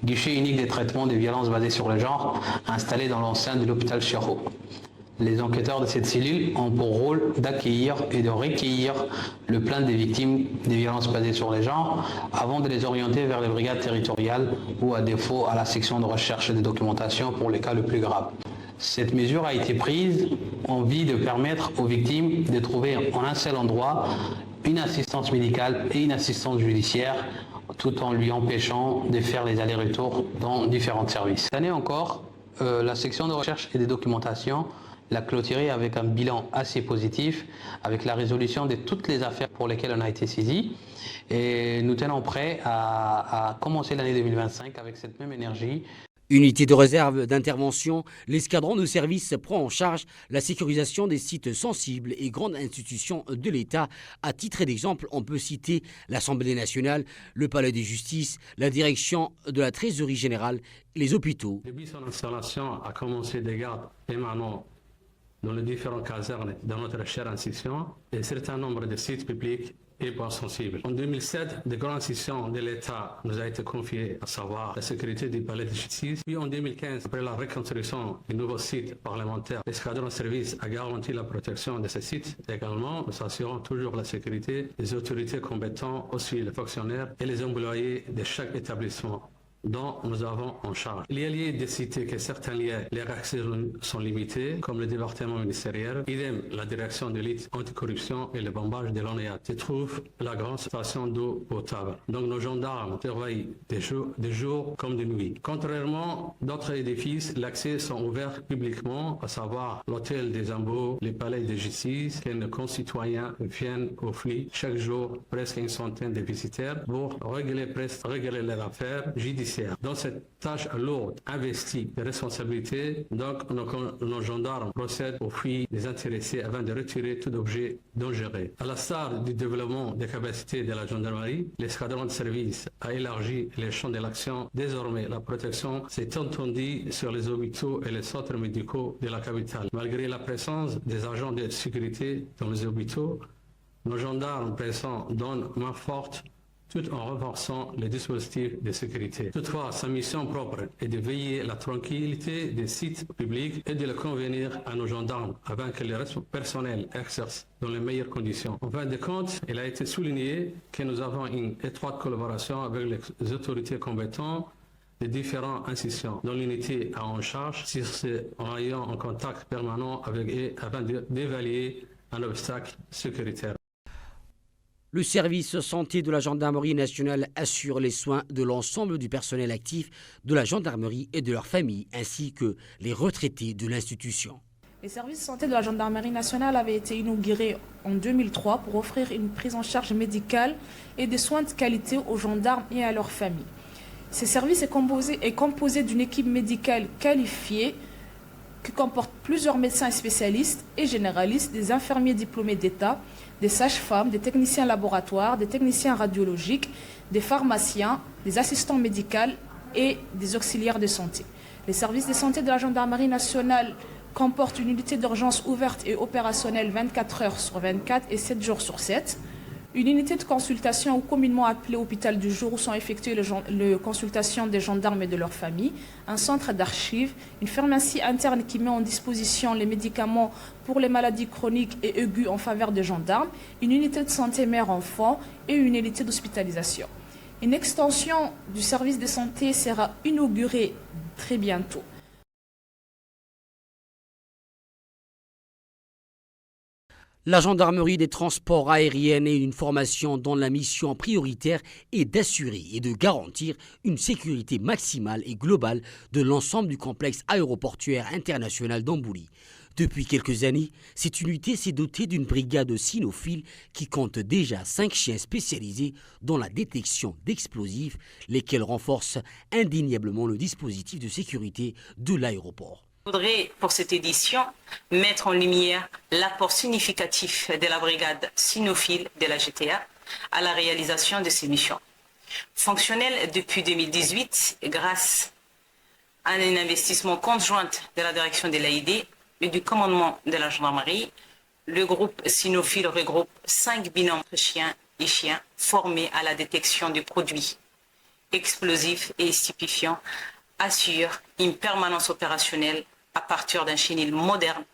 guichet unique des traitements des violences basées sur le genre, installé dans l'enceinte de l'hôpital Chiro. Les enquêteurs de cette cellule ont pour rôle d'accueillir et de recueillir le plainte des victimes des violences basées sur les genres avant de les orienter vers les brigades territoriales ou à défaut à la section de recherche et de documentation pour les cas les plus graves. Cette mesure a été prise en vue de permettre aux victimes de trouver en un seul endroit une assistance médicale et une assistance judiciaire tout en lui empêchant de faire les allers-retours dans différents services. Cette année encore, la section de recherche et de documentation l'a clôturé avec un bilan assez positif, avec la résolution de toutes les affaires pour lesquelles on a été saisi. Et nous tenons prêts à commencer l'année 2025 avec cette même énergie. Unité de réserve d'intervention, l'escadron de service prend en charge la sécurisation des sites sensibles et grandes institutions de l'État. À titre d'exemple, on peut citer l'Assemblée nationale, le Palais de justice, la direction de la Trésorerie générale et les hôpitaux. Depuis son installation a commencé des gardes émanant dans les différentes casernes de notre chère institution et un certain nombre de sites publics et points sensibles. En 2007, de grandes institutions de l'État nous a été confiées, à savoir la sécurité du palais de justice. Puis en 2015, après la reconstruction du nouveau site parlementaire, l'escadron de service a garanti la protection de ces sites. Également, nous assurons toujours la sécurité des autorités compétentes, aussi les fonctionnaires et les employés de chaque établissement dont nous avons en charge. Il y a lieu de citer que certains liens, les accès sont limités, comme le département ministériel, idem la direction de lutte anticorruption et le bombage de l'ONEA. Se trouve la grande station d'eau potable. Donc nos gendarmes surveillent de jour comme de nuit. Contrairement à d'autres édifices, l'accès sont ouverts publiquement, à savoir l'hôtel des Ambeaux, les palais de justice, que nos concitoyens viennent offrir chaque jour presque une centaine de visiteurs pour régler leurs affaires judiciaires. Dans cette tâche lourde, investie de responsabilité, donc nos gendarmes procèdent au fouilles des intéressés afin de retirer tout objet dangereux. À l'instar du développement des capacités de la gendarmerie, l'escadron de service a élargi les champs de l'action. Désormais, la protection s'est étendue sur les hôpitaux et les centres médicaux de la capitale. Malgré la présence des agents de sécurité dans les hôpitaux, nos gendarmes présents donnent main forte tout en renforçant les dispositifs de sécurité. Toutefois, sa mission propre est de veiller à la tranquillité des sites publics et de le convenir à nos gendarmes afin que le personnel exerce dans les meilleures conditions. En fin de compte, il a été souligné que nous avons une étroite collaboration avec les autorités compétentes des différentes institutions dont l'unité a en charge, en ayant un contact permanent avec eux afin d'évaluer un obstacle sécuritaire. Le service santé de la gendarmerie nationale assure les soins de l'ensemble du personnel actif de la gendarmerie et de leurs familles, ainsi que les retraités de l'institution. Les services santé de la gendarmerie nationale avaient été inaugurés en 2003 pour offrir une prise en charge médicale et des soins de qualité aux gendarmes et à leurs familles. Ce service est composé d'une équipe médicale qualifiée qui comporte plusieurs médecins spécialistes et généralistes, des infirmiers diplômés d'État, des sages-femmes, des techniciens laboratoires, des techniciens radiologiques, des pharmaciens, des assistants médicaux et des auxiliaires de santé. Les services de santé de la gendarmerie nationale comportent une unité d'urgence ouverte et opérationnelle 24 heures sur 24 et 7 jours sur 7. Une unité de consultation, ou communément appelée hôpital du jour, où sont effectuées les consultations des gendarmes et de leurs familles, un centre d'archives, une pharmacie interne qui met en disposition les médicaments pour les maladies chroniques et aiguës en faveur des gendarmes, une unité de santé mère-enfant et une unité d'hospitalisation. Une extension du service de santé sera inaugurée très bientôt. La gendarmerie des transports aériens est une formation dont la mission prioritaire est d'assurer et de garantir une sécurité maximale et globale de l'ensemble du complexe aéroportuaire international d'Ambouli. Depuis quelques années, cette unité s'est dotée d'une brigade cynophile qui compte déjà 5 chiens spécialisés dans la détection d'explosifs, lesquels renforcent indéniablement le dispositif de sécurité de l'aéroport. Je voudrais, pour cette édition, mettre en lumière l'apport significatif de la brigade cynophile de la GTA à la réalisation de ces missions. Fonctionnelle depuis 2018, grâce à un investissement conjoint de la direction de l'AID et du commandement de la gendarmerie, le groupe cynophile regroupe 5 binômes chiens et chiens formés à la détection de produits explosifs et stupéfiants, assure une permanence opérationnelle à partir d'un chenil moderne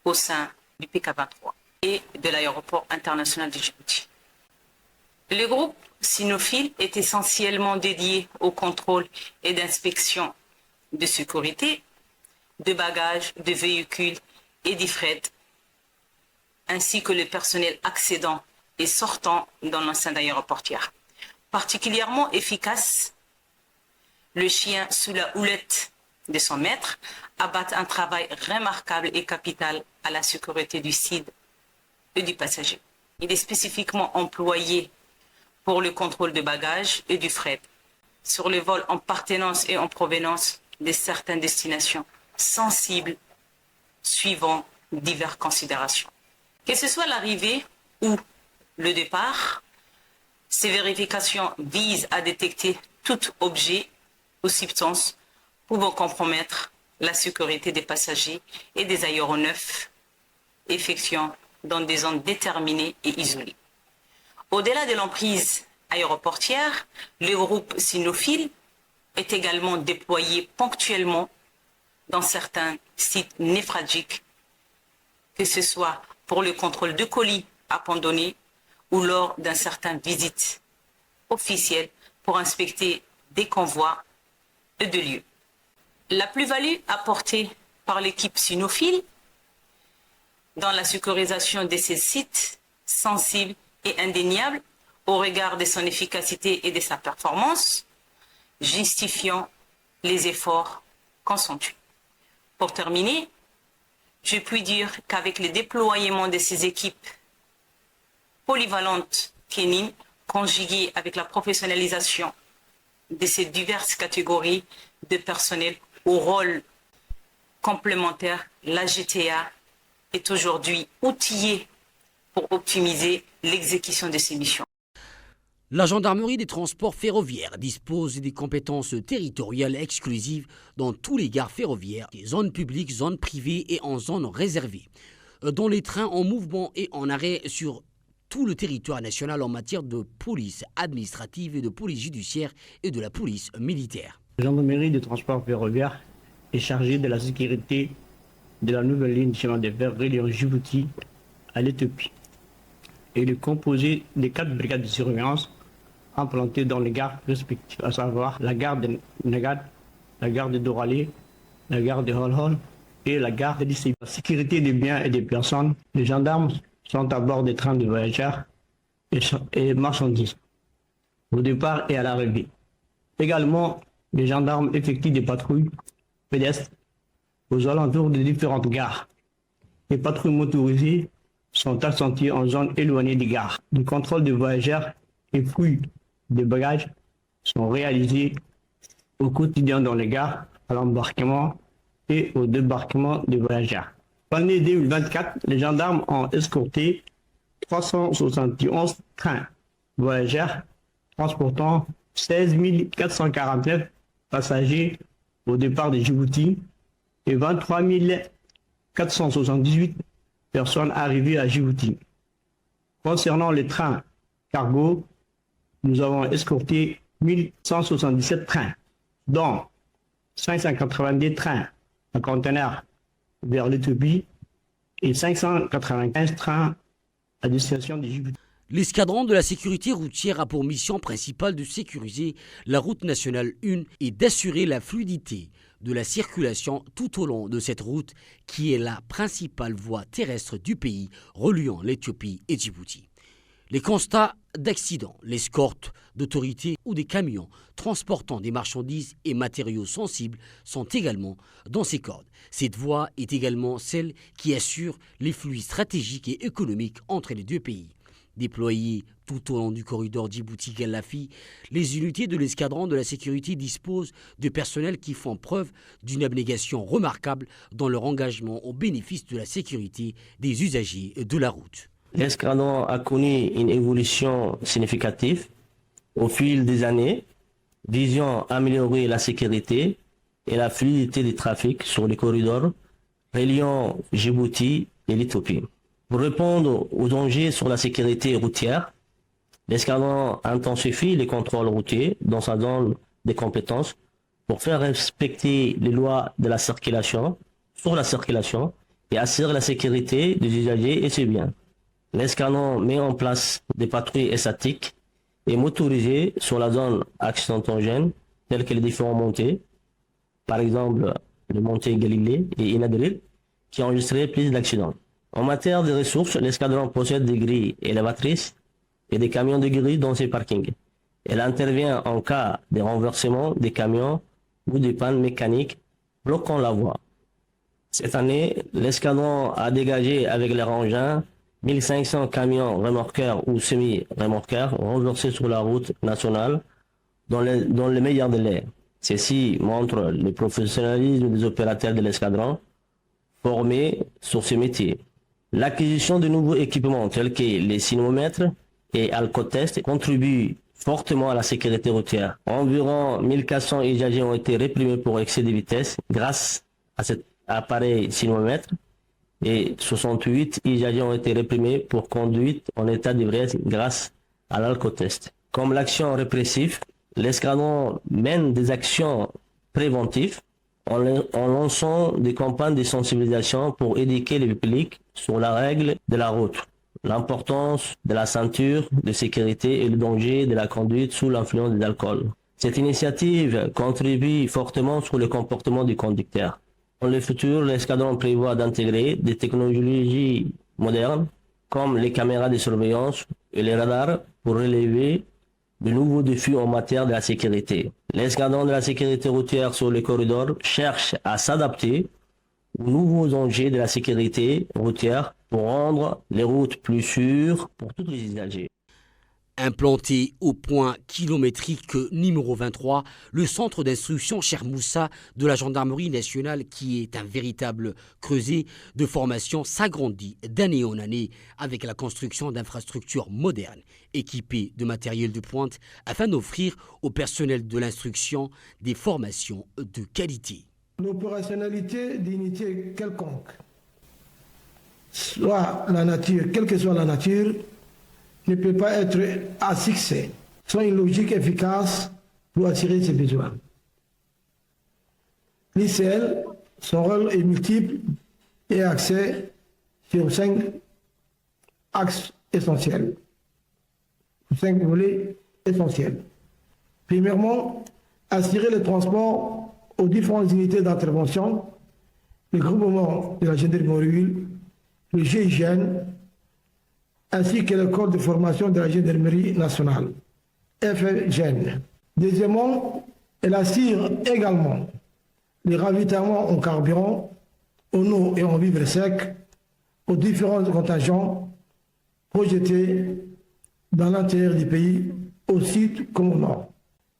au sein du PK23 et de l'aéroport international de Djibouti. Le groupe cynophile est essentiellement dédié au contrôle et d'inspection de sécurité, de bagages, de véhicules et de fret, ainsi que le personnel accédant et sortant dans l'enceinte aéroportière. Particulièrement efficace, le chien sous la houlette de son maître abat un travail remarquable et capital à la sécurité du site et du passager. Il est spécifiquement employé pour le contrôle de bagages et du fret sur les vols en partenance et en provenance de certaines destinations sensibles suivant diverses considérations. Que ce soit l'arrivée ou le départ, ces vérifications visent à détecter tout objet ou substance pouvant compromettre la sécurité des passagers et des aéronefs effectuant dans des zones déterminées et isolées. Au-delà de l'emprise aéroportière, le groupe Sinophile est également déployé ponctuellement dans certains sites névralgiques, que ce soit pour le contrôle de colis abandonnés ou lors d'une certaine visite officielle pour inspecter des convois et de lieux. La plus-value apportée par l'équipe Sinophile dans la sécurisation de ces sites sensibles et indéniables au regard de son efficacité et de sa performance, justifiant les efforts consentis. Pour terminer, je puis dire qu'avec le déploiement de ces équipes polyvalentes kénines, conjuguées avec la professionnalisation de ces diverses catégories de personnel au rôle complémentaire, la GTA est aujourd'hui outillée pour optimiser l'exécution de ses missions. La gendarmerie des transports ferroviaires dispose des compétences territoriales exclusives dans tous les gares ferroviaires, zones publiques, zones privées et en zones réservées, dont les trains en mouvement et en arrêt sur tout le territoire national en matière de police administrative et de police judiciaire et de la police militaire. La gendarmerie des transports ferroviaires est chargée de la sécurité de la nouvelle ligne de chemin de fer reliant Djibouti à l'Éthiopie. Elle est composée de 4 brigades de surveillance implantées dans les gares respectives, à savoir la gare de Nagad, la gare de Doralé, la gare de Holhol et la gare de Dissé. La sécurité des biens et des personnes, les gendarmes sont à bord des trains de voyageurs et marchandises, au départ et à l'arrivée. Également, les gendarmes effectuent des patrouilles pédestres aux alentours des différentes gares. Les patrouilles motorisées sont assenties en zone éloignée des gares. Les contrôles des voyageurs et fouilles des bagages sont réalisés au quotidien dans les gares, à l'embarquement et au débarquement des voyageurs. En l'année 2024, les gendarmes ont escorté 371 trains voyageurs transportant 16 449 passagers au départ de Djibouti et 23 478 personnes arrivées à Djibouti. Concernant les trains cargo, nous avons escorté 1177 trains, dont 590 trains à conteneurs vers l'Éthiopie et 595 trains à destination de Djibouti. L'escadron de la sécurité routière a pour mission principale de sécuriser la route nationale 1 et d'assurer la fluidité de la circulation tout au long de cette route qui est la principale voie terrestre du pays reliant l'Éthiopie et Djibouti. Les constats d'accidents, l'escorte d'autorités ou des camions transportant des marchandises et matériaux sensibles sont également dans ces cordes. Cette voie est également celle qui assure les flux stratégiques et économiques entre les deux pays. Déployées tout au long du corridor Djibouti-Gallafi, les unités de l'escadron de la sécurité disposent de personnels qui font preuve d'une abnégation remarquable dans leur engagement au bénéfice de la sécurité des usagers de la route. L'escadron a connu une évolution significative au fil des années, visant à améliorer la sécurité et la fluidité du trafic sur les corridors reliant Djibouti et l'Éthiopie. Pour répondre aux dangers sur la sécurité routière, l'escadron intensifie les contrôles routiers dans sa zone de compétences pour faire respecter les lois de la circulation, sur la circulation et assurer la sécurité des usagers et ses biens. L'escadron met en place des patrouilles statiques et motorisées sur la zone accidentogène, telles que les différentes montées, par exemple les montées Galilée et Inadril, qui ont enregistré plus d'accidents. En matière de ressources, l'escadron possède des grilles élévatrices et des camions de grilles dans ses parkings. Elle intervient en cas de renversement des camions ou de pannes mécaniques bloquant la voie. Cette année, l'escadron a dégagé avec les engins 1500 camions remorqueurs ou semi-remorqueurs renversés sur la route nationale dans les meilleurs délais. Ceci montre le professionnalisme des opérateurs de l'escadron formés sur ce métier. L'acquisition de nouveaux équipements tels que les sismomètres et alcotest contribue fortement à la sécurité routière. Environ 1400 usagers ont été réprimés pour excès de vitesse grâce à cet appareil sismomètre et 68 usagers ont été réprimés pour conduite en état d'ivresse grâce à l'alcotest. Comme l'action répressive, l'escadron mène des actions préventives en lançant des campagnes de sensibilisation pour éduquer le public sur la règle de la route, l'importance de la ceinture de sécurité et le danger de la conduite sous l'influence de l'alcool. Cette initiative contribue fortement sur le comportement du conducteur. Dans le futur, l'escadron prévoit d'intégrer des technologies modernes comme les caméras de surveillance et les radars pour relever de nouveaux défis en matière de la sécurité. L'escadron de la sécurité routière sur les corridors cherche à s'adapter aux nouveaux enjeux de la sécurité routière pour rendre les routes plus sûres pour tous les usagers. Implanté au point kilométrique numéro 23, le centre d'instruction Cheikh Moussa de la gendarmerie nationale, qui est un véritable creuset de formation, s'agrandit d'année en année avec la construction d'infrastructures modernes, équipées de matériel de pointe, afin d'offrir au personnel de l'instruction des formations de qualité. L'opérationnalité d'unité quelconque, soit la nature, quelle que soit la nature, ne peut pas être à succès sans une logique efficace pour assurer ses besoins. L'ICL, son rôle est multiple et axé sur 5 axes essentiels, 5 volets essentiels. Premièrement, assurer le transport aux différentes unités d'intervention, le groupement de la gendarmerie, le GIGN, ainsi que le corps de formation de la gendarmerie nationale, FGN. Deuxièmement, elle assure également les ravitaillements en carburant, en eau et en vivres secs aux différents contingents projetés dans l'intérieur du pays, au sud comme au nord.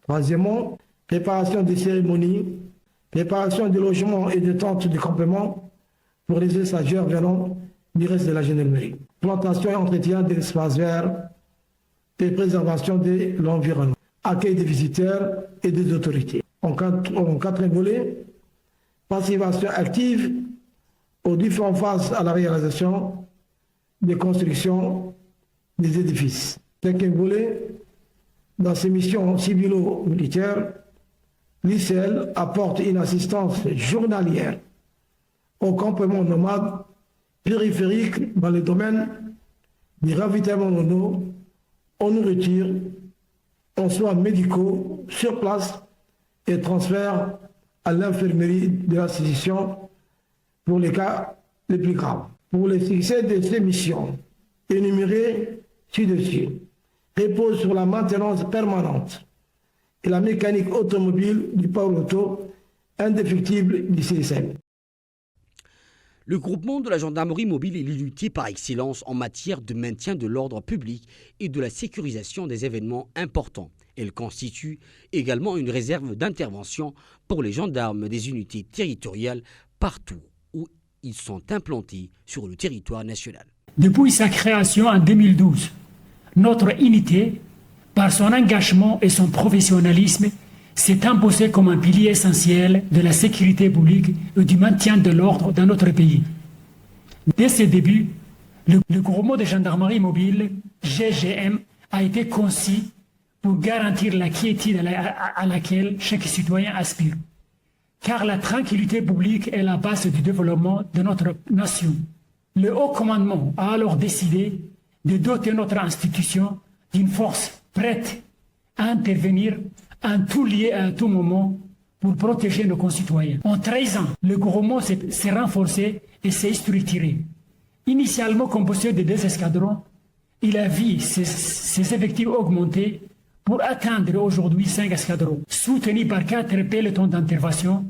Troisièmement, préparation des cérémonies, préparation des logements et des tentes de campement pour les stagiaires venant du reste de la gendarmerie. Plantation et entretien des espaces verts et préservation de l'environnement. Accueil des visiteurs et des autorités. En quatrième volet, participation active aux différentes phases à la réalisation des constructions des édifices. Cinquième volet, dans ces missions civilo-militaires, l'ICL apporte une assistance journalière au campement nomade périphérique dans le domaine du ravitaillement en eau, en nourriture, en soins médicaux sur place et transfert à l'infirmerie de l'institution pour les cas les plus graves. Pour le succès de ces missions énumérées ci-dessus, repose sur la maintenance permanente et la mécanique automobile du power auto indéfectible du CSM. Le groupement de la gendarmerie mobile est l'unité par excellence en matière de maintien de l'ordre public et de la sécurisation des événements importants. Elle constitue également une réserve d'intervention pour les gendarmes des unités territoriales partout où ils sont implantés sur le territoire national. Depuis sa création en 2012, notre unité, par son engagement et son professionnalisme, s'est imposée comme un pilier essentiel de la sécurité publique et du maintien de l'ordre dans notre pays. Dès ses débuts, le groupement de gendarmerie mobile, GGM, a été conçu pour garantir la quiétude à laquelle chaque citoyen aspire. Car la tranquillité publique est la base du développement de notre nation. Le haut commandement a alors décidé de doter notre institution d'une force prête à intervenir en tout lieu et à tout moment pour protéger nos concitoyens. En 13 ans, le groupement s'est renforcé et s'est structuré. Initialement composé de 2 escadrons, il a vu ses effectifs augmenter pour atteindre aujourd'hui 5 escadrons, soutenus par 4 pelotons d'intervention,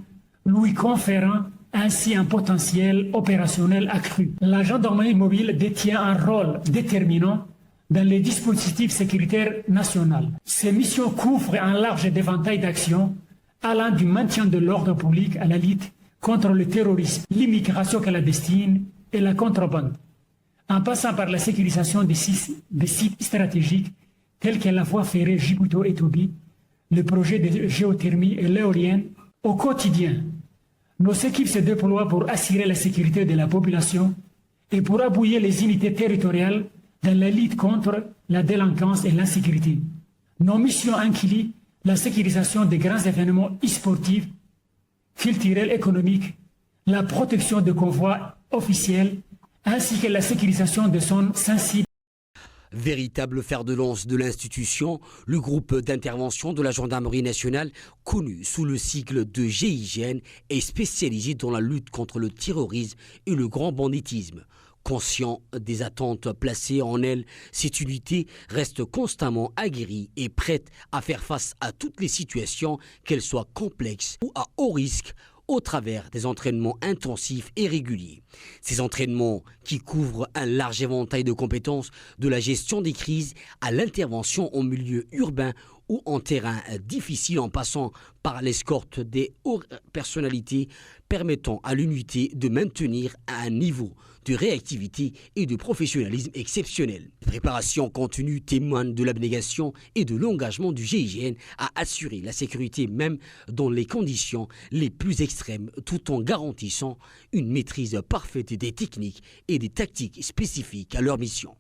lui conférant ainsi un potentiel opérationnel accru. La gendarmerie mobile détient un rôle déterminant dans les dispositifs sécuritaires nationaux. Ces missions couvrent un large éventail d'actions allant du maintien de l'ordre public à la lutte contre le terrorisme, l'immigration clandestine et la contrebande, en passant par la sécurisation des sites stratégiques tels que la voie ferrée Djibouti-Tobi, le projet de géothermie et l'éolienne. Au quotidien, Nos équipes se déploient pour assurer la sécurité de la population et pour appuyer les unités territoriales dans la lutte contre la délinquance et l'insécurité. Nos missions incluent la sécurisation des grands événements sportifs, culturels, économiques, la protection de convois officiels, ainsi que la sécurisation de zones sensibles. Véritable fer de lance de l'institution, le groupe d'intervention de la gendarmerie nationale, connu sous le sigle de GIGN, est spécialisé dans la lutte contre le terrorisme et le grand banditisme. Conscient des attentes placées en elle, cette unité reste constamment aguerrie et prête à faire face à toutes les situations, qu'elles soient complexes ou à haut risque, au travers des entraînements intensifs et réguliers. Ces entraînements qui couvrent un large éventail de compétences, de la gestion des crises à l'intervention en milieu urbain ou en terrain difficile en passant par l'escorte des hautes personnalités permettant à l'unité de maintenir un niveau de réactivité et de professionnalisme exceptionnel. La préparation continue témoigne de l'abnégation et de l'engagement du GIGN à assurer la sécurité même dans les conditions les plus extrêmes tout en garantissant une maîtrise parfaite des techniques et des tactiques spécifiques à leur mission.